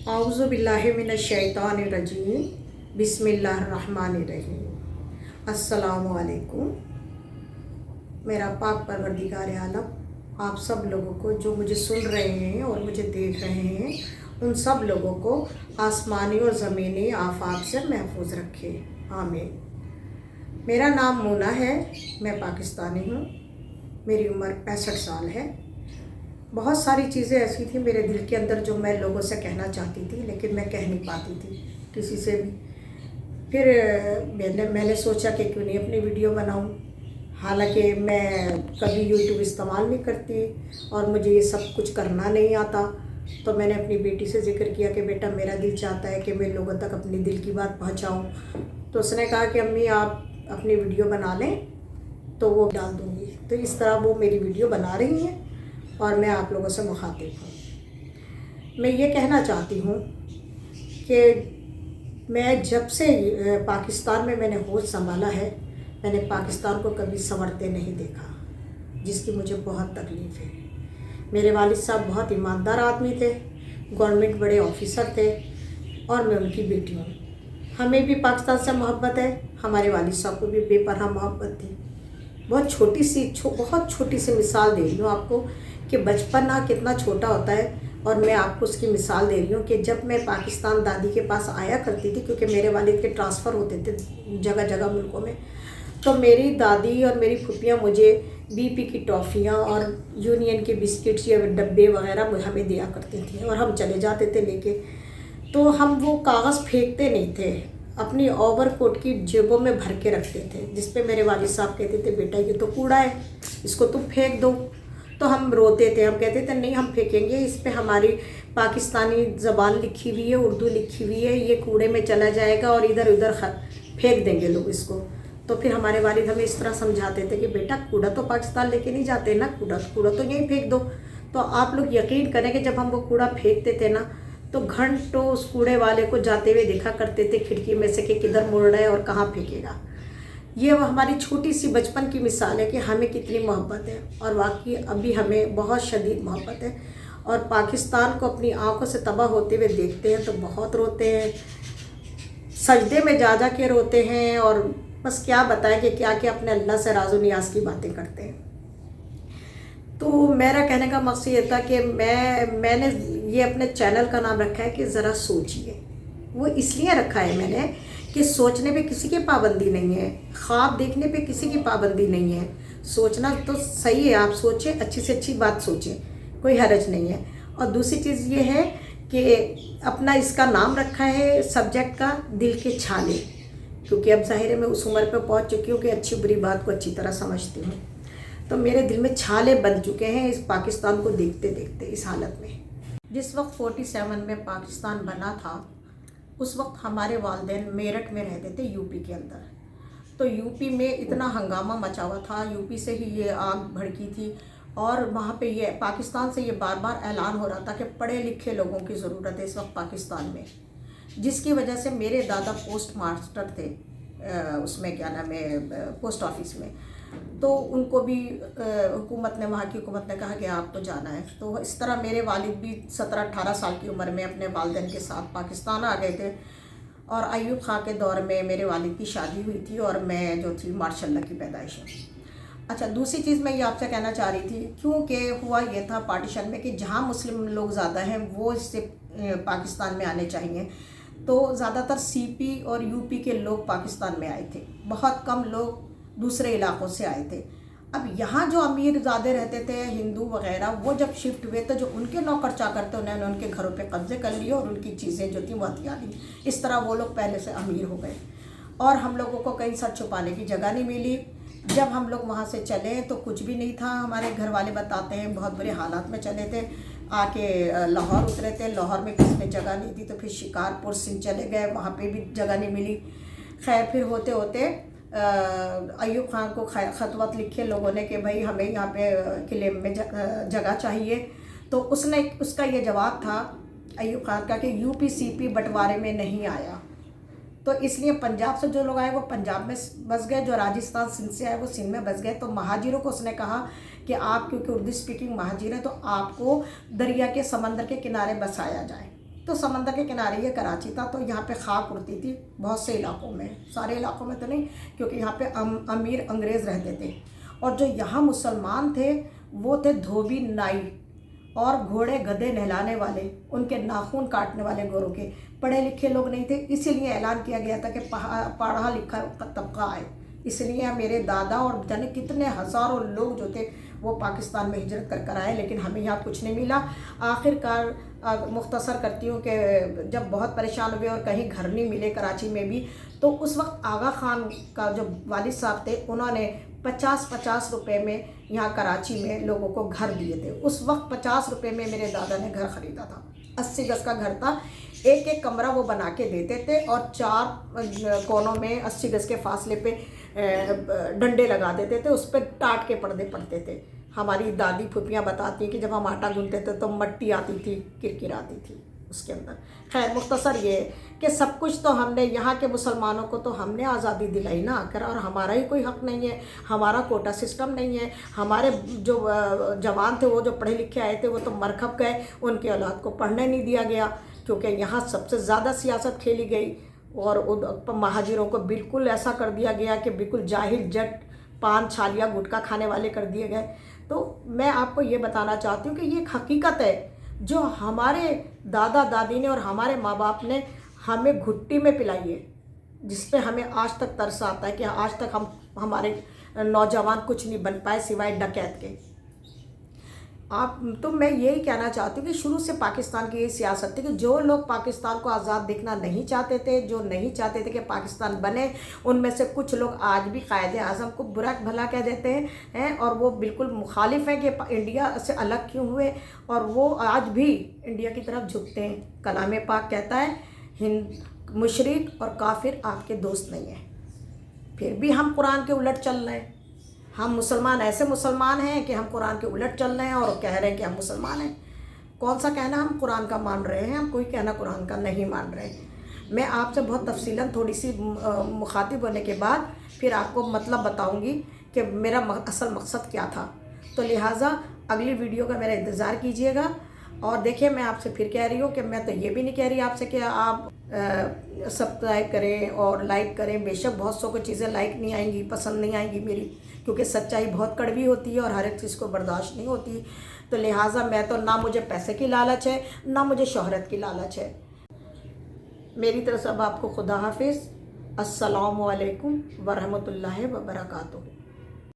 औज़ु बिल्लाहि मिनश्शैतानिर्रजीम बिस्मिल्लाहिर्रहमानिर्रहीम। अस्सलामु अलैकुम। मेरा पाक परवरदिगार आलम आप सब लोगों को, जो मुझे सुन रहे हैं और मुझे देख रहे हैं, उन सब लोगों को आसमानी और ज़मीनी आफात से महफूज रखे, आमीन। मेरा नाम मोना है, मैं पाकिस्तानी हूँ। मेरी उम्र 65 साल है। बहुत सारी चीज़ें ऐसी थी मेरे दिल के अंदर जो मैं लोगों से कहना चाहती थी, लेकिन मैं कह नहीं पाती थी किसी से भी। फिर मैंने सोचा कि क्यों नहीं अपनी वीडियो बनाऊं। हालांकि मैं कभी यूट्यूब इस्तेमाल नहीं करती और मुझे ये सब कुछ करना नहीं आता, तो मैंने अपनी बेटी से जिक्र किया कि बेटा मेरा दिल चाहता है कि मैं लोगों तक अपनी दिल की बात पहुंचाऊं। तो उसने कहा कि अम्मी आप अपनी वीडियो बना लें तो वो डाल दूँगी। तो इस तरह वो मेरी वीडियो बना रही हैं और मैं आप लोगों से मुखातिब हूँ। मैं ये कहना चाहती हूँ कि मैं जब से पाकिस्तान में मैंने होश संभाला है, मैंने पाकिस्तान को कभी संवरते नहीं देखा, जिसकी मुझे बहुत तकलीफ़ है। मेरे वालिद साहब बहुत ईमानदार आदमी थे, गवर्नमेंट बड़े ऑफिसर थे और मैं उनकी बेटी हूँ। हमें भी पाकिस्तान से मोहब्बत है, हमारे वालिद साहब को भी बेपनाह मोहब्बत थी। बहुत छोटी सी मिसाल दे रही हूँ आपको कि बचपना कितना छोटा होता है, और मैं आपको उसकी मिसाल दे रही हूँ कि जब मैं पाकिस्तान दादी के पास आया करती थी, क्योंकि मेरे वालिद के ट्रांसफ़र होते थे जगह जगह मुल्कों में, तो मेरी दादी और मेरी फुफियाँ मुझे BP की टॉफ़ियाँ और यूनियन के बिस्किट्स या डब्बे वगैरह हमें दिया करती थी, और हम चले जाते थे लेके। तो हम वो कागज़ फेंकते नहीं थे, अपनी ओवर कोट की जेबों में भर के रखते थे, जिस पे मेरे वालिद साहब कहते थे बेटा ये तो कूड़ा है, इसको तुम फेंक दो। तो हम रोते थे, हम कहते थे नहीं हम फेंकेंगे, इस पे हमारी पाकिस्तानी ज़बान लिखी हुई है, उर्दू लिखी हुई है, ये कूड़े में चला जाएगा और इधर उधर फेंक देंगे लोग इसको। तो फिर हमारे वालिद हमें इस तरह समझाते थे कि बेटा कूड़ा तो पाकिस्तान लेके नहीं जाते ना, कूड़ा तो यहीं फेंक दो। तो आप लोग यकीन करें कि जब हम वो कूड़ा फेंकते थे ना, तो घंटों उस कूड़े वाले को जाते हुए देखा करते थे खिड़की में से कि किधर मुड़ रहा है और कहाँ फेंकेगा। ये वो हमारी छोटी सी बचपन की मिसाल है कि हमें कितनी मोहब्बत है, और वाकई अभी हमें बहुत शदीद मोहब्बत है। और पाकिस्तान को अपनी आंखों से तबाह होते हुए देखते हैं तो बहुत रोते हैं, सजदे में जा जा के रोते हैं, और बस क्या बताएं कि क्या क्या अपने अल्लाह से राज़ो नियाज़ की बातें करते हैं। तो मेरा कहने का मकसद ये था कि मैंने ये अपने चैनल का नाम रखा है कि ज़रा सोचिए। वो इसलिए रखा है मैंने कि सोचने पे किसी की पाबंदी नहीं है, ख्वाब देखने पे किसी की पाबंदी नहीं है। सोचना तो सही है, आप सोचें, अच्छी से अच्छी बात सोचें, कोई हरज नहीं है। और दूसरी चीज़ ये है कि अपना इसका नाम रखा है सब्जेक्ट का दिल के छाले, क्योंकि अब ज़ाहिर है मैं उस उम्र पे पहुंच चुकी हूँ कि अच्छी बुरी बात को अच्छी तरह समझती हूँ। तो मेरे दिल में छाले बन चुके हैं इस पाकिस्तान को देखते देखते। इस हालत में जिस वक्त 47 में पाकिस्तान बना था, उस वक्त हमारे वालिदैन मेरठ में रहते थे, यूपी के अंदर। तो यूपी में इतना हंगामा मचा हुआ था, यूपी से ही ये आग भड़की थी, और वहाँ पे ये पाकिस्तान से ये बार बार ऐलान हो रहा था कि पढ़े लिखे लोगों की ज़रूरत है इस वक्त पाकिस्तान में, जिसकी वजह से मेरे दादा पोस्ट मास्टर थे उसमें क्या नाम है पोस्ट ऑफिस में। तो उनको भी हुकूमत ने, वहाँ की हुकूमत ने कहा कि आपको जाना है। तो इस तरह मेरे वालिद भी 17-18 साल की उम्र में अपने वालिदैन के साथ पाकिस्तान आ गए थे, और अयूब खां के दौर में मेरे वालिद की शादी हुई थी, और मैं जो थी माशाल्लाह की पैदाइश है। अच्छा, दूसरी चीज़ मैं ये आपसे कहना चाह रही थी, क्योंकि हुआ ये था पार्टीशन में कि जहाँ मुस्लिम लोग ज़्यादा हैं वो इससे पाकिस्तान में आने चाहिए, तो ज़्यादातर CP और UP के लोग पाकिस्तान में आए थे, बहुत कम लोग दूसरे इलाक़ों से आए थे। अब यहाँ जो अमीर ज़्यादा रहते थे हिंदू वगैरह, वो जब शिफ्ट हुए तो जो उनके नौकर चाकर थे उन्होंने उनके घरों पे कब्ज़े कर लिए और उनकी चीज़ें जो थी वो हथिया ली। इस तरह वो लोग पहले से अमीर हो गए, और हम लोगों को कहीं सर छुपाने की जगह नहीं मिली। जब हम लोग वहाँ से चले तो कुछ भी नहीं था, हमारे घर वाले बताते हैं बहुत बुरे हालात में चले थे। आके लाहौर उतरे थे, लाहौर में किसी में जगह नहीं थी, तो फिर शिकारपुर सिंध चले गए, वहाँ पे भी जगह नहीं मिली। खैर फिर होते होते अयूब खान को ख़त वत लिखे लोगों ने कि भाई हमें यहाँ पे किले में जगह चाहिए। तो उसका ये जवाब था अयूब खान का कि UP CP बंटवारे में नहीं आया, तो इसलिए पंजाब से जो लोग आए वो पंजाब में बस गए, जो राजस्थान सिंध से आए वो सिंध में बस गए। तो महाजिरों को उसने कहा कि आप क्योंकि उर्दू स्पीकिंग महाजिर हैं तो आपको दरिया के समंदर के किनारे बसाया जाए। تو سمندر کے کنارے یہ کراچی تھا، تو یہاں پہ خاک اڑتی تھی بہت سے علاقوں میں، سارے علاقوں میں تو نہیں، کیونکہ یہاں پہ امیر انگریز رہتے تھے، اور جو یہاں مسلمان تھے وہ تھے دھوبی نائی اور گھوڑے گدھے نہلانے والے، ان کے ناخن کاٹنے والے گوروں کے، پڑھے لکھے لوگ نہیں تھے، اسی لیے اعلان کیا گیا تھا کہ پڑھا لکھا طبقہ آئے، اس لیے میرے دادا اور جانے کتنے ہزاروں لوگ جو تھے وہ پاکستان میں ہجرت کر آئے، لیکن ہمیں یہاں کچھ نہیں ملا۔ آخر کار مختصر کرتی ہوں کہ جب بہت پریشان ہوئے اور کہیں گھر نہیں ملے کراچی میں بھی، تو اس وقت آغا خان کا جو والد صاحب تھے انہوں نے 50 روپے میں یہاں کراچی میں لوگوں کو گھر دیے تھے۔ اس وقت 50 روپے میں میرے دادا نے گھر خریدا تھا، 80 گز کا گھر تھا، ایک کمرہ وہ بنا کے دیتے تھے، اور 4 کونوں میں 80 گز کے فاصلے پہ ڈنڈے لگا دیتے تھے، اس پہ ٹاٹ کے پردے پڑتے تھے۔ ہماری دادی پھوپھیاں بتاتی ہیں کہ جب ہم آٹا گونتے تھے تو مٹی آتی تھی، کرکر آتی تھی اس کے اندر۔ خیر مختصر یہ ہے کہ سب کچھ تو ہم نے یہاں کے مسلمانوں کو تو ہم نے آزادی دلائی نا آ کر، اور ہمارا ہی کوئی حق نہیں ہے، ہمارا کوٹا سسٹم نہیں ہے۔ ہمارے جو جوان تھے وہ جو پڑھے لکھے آئے تھے وہ تو مرکب گئے، ان کی اولاد کو پڑھنے نہیں دیا گیا، کیونکہ یہاں سب سے زیادہ سیاست کھیلی گئی، اور مہاجروں کو بالکل ایسا کر دیا گیا کہ بالکل جاہل جٹ پان چھالیا گٹکا کھانے والے کر دیے گئے۔ تو میں آپ کو یہ بتانا چاہتی ہوں کہ یہ ایک حقیقت ہے جو ہمارے دادا دادی نے اور ہمارے ماں باپ نے ہمیں گھٹی میں پلائی ہے، جس پہ ہمیں آج تک ترس آتا ہے کہ آج تک ہمارے نوجوان کچھ نہیں بن پائے سوائے ڈکیت کے۔ تو میں یہی کہنا چاہتی ہوں کہ شروع سے پاکستان کی یہ سیاست تھی کہ جو لوگ پاکستان کو آزاد دیکھنا نہیں چاہتے تھے، جو نہیں چاہتے تھے کہ پاکستان بنے، ان میں سے کچھ لوگ آج بھی قائد اعظم کو برا بھلا کہہ دیتے ہیں، اور وہ بالکل مخالف ہیں کہ انڈیا سے الگ کیوں ہوئے، اور وہ آج بھی انڈیا کی طرف جھکتے ہیں۔ کلام پاک کہتا ہے مشرک اور کافر آپ کے دوست نہیں ہیں، پھر بھی ہم قرآن کے الٹ چل رہے ہیں۔ ہم مسلمان ایسے مسلمان ہیں کہ ہم قرآن کے الٹ چل رہے ہیں اور کہہ رہے ہیں کہ ہم مسلمان ہیں۔ کون سا کہنا ہم قرآن کا مان رہے ہیں، ہم کوئی کہنا قرآن کا نہیں مان رہے ہیں۔ میں آپ سے بہت تفصیلاً تھوڑی سی مخاطب ہونے کے بعد پھر آپ کو مطلب بتاؤں گی کہ میرا اصل مقصد کیا تھا، تو لہٰذا اگلی ویڈیو کا میرا انتظار کیجیے گا۔ اور دیکھیں میں آپ سے پھر کہہ رہی ہوں کہ میں تو یہ بھی نہیں کہہ رہی آپ سے کہ آپ سبسکرائب کریں اور لائک کریں، بے شک بہت سو کو چیزیں لائک نہیں آئیں گی، پسند نہیں آئیں گی میری، کیونکہ سچائی بہت کڑوی ہوتی ہے اور ہر ایک چیز کو برداشت نہیں ہوتی، تو لہٰذا میں تو نہ مجھے پیسے کی لالچ ہے نہ مجھے شہرت کی لالچ ہے۔ میری طرف سے اب آپ کو خدا حافظ، السلام علیکم ورحمۃ اللہ وبرکاتہ۔